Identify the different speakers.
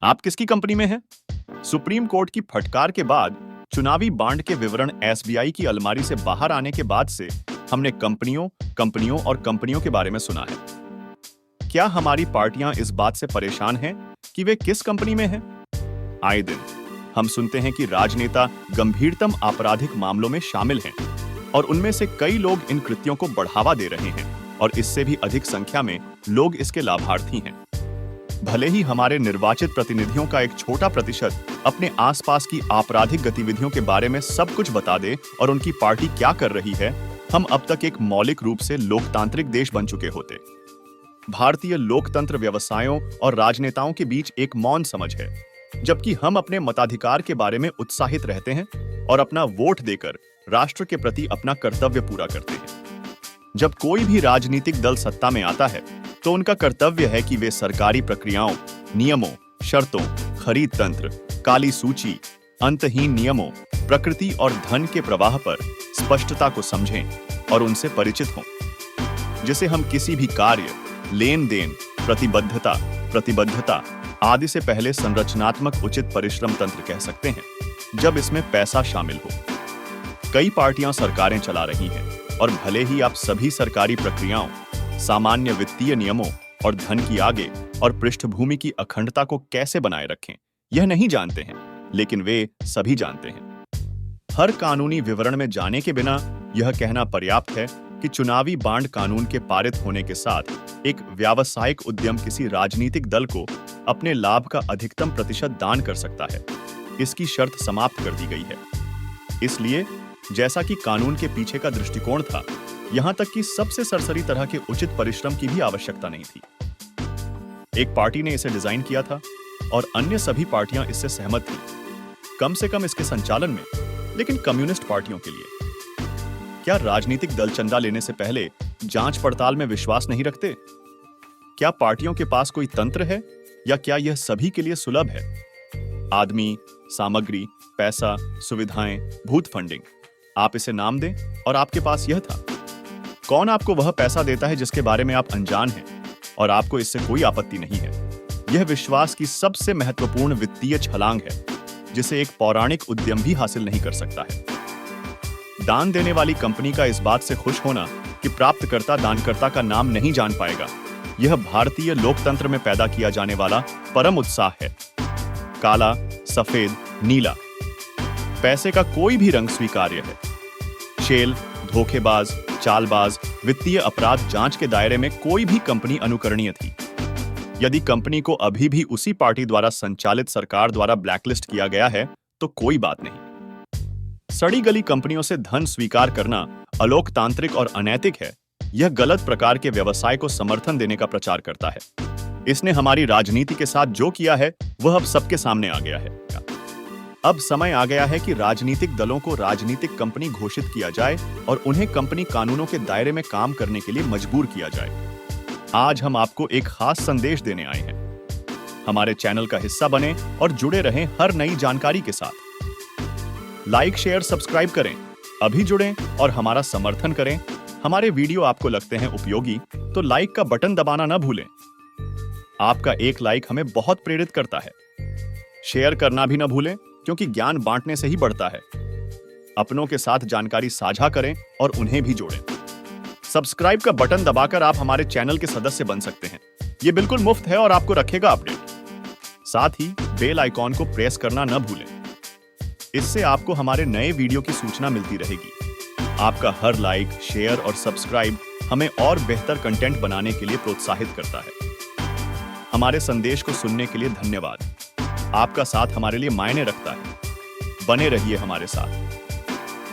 Speaker 1: आप किसकी कंपनी में हैं? सुप्रीम कोर्ट की फटकार के बाद चुनावी बांड के विवरण एसबीआई की अलमारी से बाहर आने के बाद से हमने कंपनियों, कंपनियों और कंपनियों के बारे में सुना है। क्या हमारी पार्टियां इस बात से परेशान हैं कि वे किस कंपनी में हैं? आए दिन हम सुनते हैं कि राजनेता गंभीरतम आपराधिक मामलों में शामिल हैं और उनमें से कई लोग इन कृत्यों को बढ़ावा दे रहे हैं और इससे भी अधिक संख्या में लोग इसके लाभार्थी हैं। भले ही हमारे निर्वाचित प्रतिनिधियों का एक छोटा प्रतिशत अपने आसपास की आपराधिक गतिविधियों के बारे में सब कुछ बता दे और उनकी पार्टी क्या कर रही है, हम अब तक एक मौलिक रूप से लोकतांत्रिक देश बन चुके होते। भारतीय लोकतंत्र व्यवसायों और राजनेताओं के बीच एक मौन समझ है, जबकि हम अपने मताधिकार के बारे में उत्साहित रहते हैं और अपना वोट देकर राष्ट्र के प्रति अपना कर्तव्य पूरा करते हैं। जब कोई भी राजनीतिक दल सत्ता में आता है तो उनका कर्तव्य है कि वे सरकारी प्रक्रियाओं, नियमों, शर्तों, खरीद तंत्र, काली सूची, अंतहीन नियमों, प्रकृति और धन के प्रवाह पर स्पष्टता को समझें और उनसे परिचित हों, जिसे हम किसी भी कार्य, लेन देन, प्रतिबद्धता आदि से पहले संरचनात्मक उचित परिश्रम तंत्र कह सकते हैं, जब इसमें पैसा शामिल हो। कई पार्टियां सरकारें चला रही हैं और भले ही आप सभी सरकारी प्रक्रियाओं, सामान्य वित्तीय नियमों और धन की आगे और पृष्ठभूमि की अखंडता को कैसे बनाए रखें, यह नहीं जानते हैं, लेकिन वे सभी जानते हैं। हर कानूनी विवरण में जाने के बिना यह कहना पर्याप्त है कि चुनावी बांड कानून के पारित होने के साथ एक व्यावसायिक उद्यम किसी राजनीतिक दल को अपने लाभ का अधिकतम प्रतिशत दान कर सकता है। इसकी शर्त समाप्त कर दी गई है। इसलिए जैसा कि कानून के पीछे का दृष्टिकोण था, यहां तक कि सबसे सरसरी तरह के उचित परिश्रम की भी आवश्यकता नहीं थी। एक पार्टी ने इसे डिजाइन किया था और अन्य सभी पार्टियां इससे सहमत थीं, कम से कम इसके संचालन में, लेकिन कम्युनिस्ट पार्टियों के लिए। क्या राजनीतिक दल चंदा लेने से पहले जांच पड़ताल में विश्वास नहीं रखते? क्या पार्टियों के पास कोई तंत्र है या क्या यह सभी के लिए सुलभ है? आदमी, सामग्री, पैसा, सुविधाएं, भूत फंडिंग, आप इसे नाम दें और आपके पास यह था। कौन आपको वह पैसा देता है जिसके बारे में आप अनजान हैं और आपको इससे कोई आपत्ति नहीं है? यह विश्वास की सबसे महत्वपूर्ण वित्तीय छलांग है, जिसे एक पौराणिक उद्यम भी हासिल नहीं कर सकता है। दान देने वाली कंपनी का इस बात से खुश होना कि प्राप्तकर्ता दानकर्ता का नाम नहीं जान पाएगा, यह भारतीय लोकतंत्र में पैदा किया जाने वाला परम उत्साह है। काला, सफेद, नीला, पैसे का कोई भी रंग स्वीकार्य है। शेल, धोखेबाज, चालबाज, वित्तीय अपराध जांच के दायरे में कोई भी कंपनी अनुकरणीय थी। यदि कंपनी को अभी भी उसी पार्टी द्वारा संचालित सरकार द्वारा ब्लैकलिस्ट किया गया है तो कोई बात नहीं। सड़ी गली कंपनियों से धन स्वीकार करना अलोकतांत्रिक और अनैतिक है। यह गलत प्रकार के व्यवसाय को समर्थन देने का प्रचार करता है। इसने हमारी राजनीति के साथ जो किया है वह अब सबके सामने आ गया है। अब समय आ गया है कि राजनीतिक दलों को राजनीतिक कंपनी घोषित किया जाए और उन्हें कंपनी कानूनों के दायरे में काम करने के लिए मजबूर किया जाए। आज हम आपको एक खास संदेश देने आए हैं। हमारे चैनल का हिस्सा बने और जुड़े रहें हर नई जानकारी के साथ। लाइक, शेयर, सब्सक्राइब करें, अभी जुड़ें और हमारा समर्थन करें। हमारे वीडियो आपको लगते हैं उपयोगी तो लाइक का बटन दबाना न भूलें। आपका एक लाइक हमें बहुत प्रेरित करता है। शेयर करना भी न भूलें, क्योंकि ज्ञान बांटने से ही बढ़ता है। अपनों के साथ जानकारी साझा करें और उन्हें भी जोड़ें। सब्सक्राइब का बटन दबाकर आप हमारे चैनल के सदस्य बन सकते हैं। यह बिल्कुल मुफ्त है और आपको रखेगा अपडेट। साथ ही बेल आइकॉन को प्रेस करना न भूलें। इससे आपको हमारे नए वीडियो की सूचना मिलती रहेगी। आपका हर लाइक, शेयर और सब्सक्राइब हमें और बेहतर कंटेंट बनाने के लिए प्रोत्साहित करता है। हमारे संदेश को सुनने के लिए धन्यवाद। आपका साथ हमारे लिए मायने रखता है। बने रहिए हमारे साथ।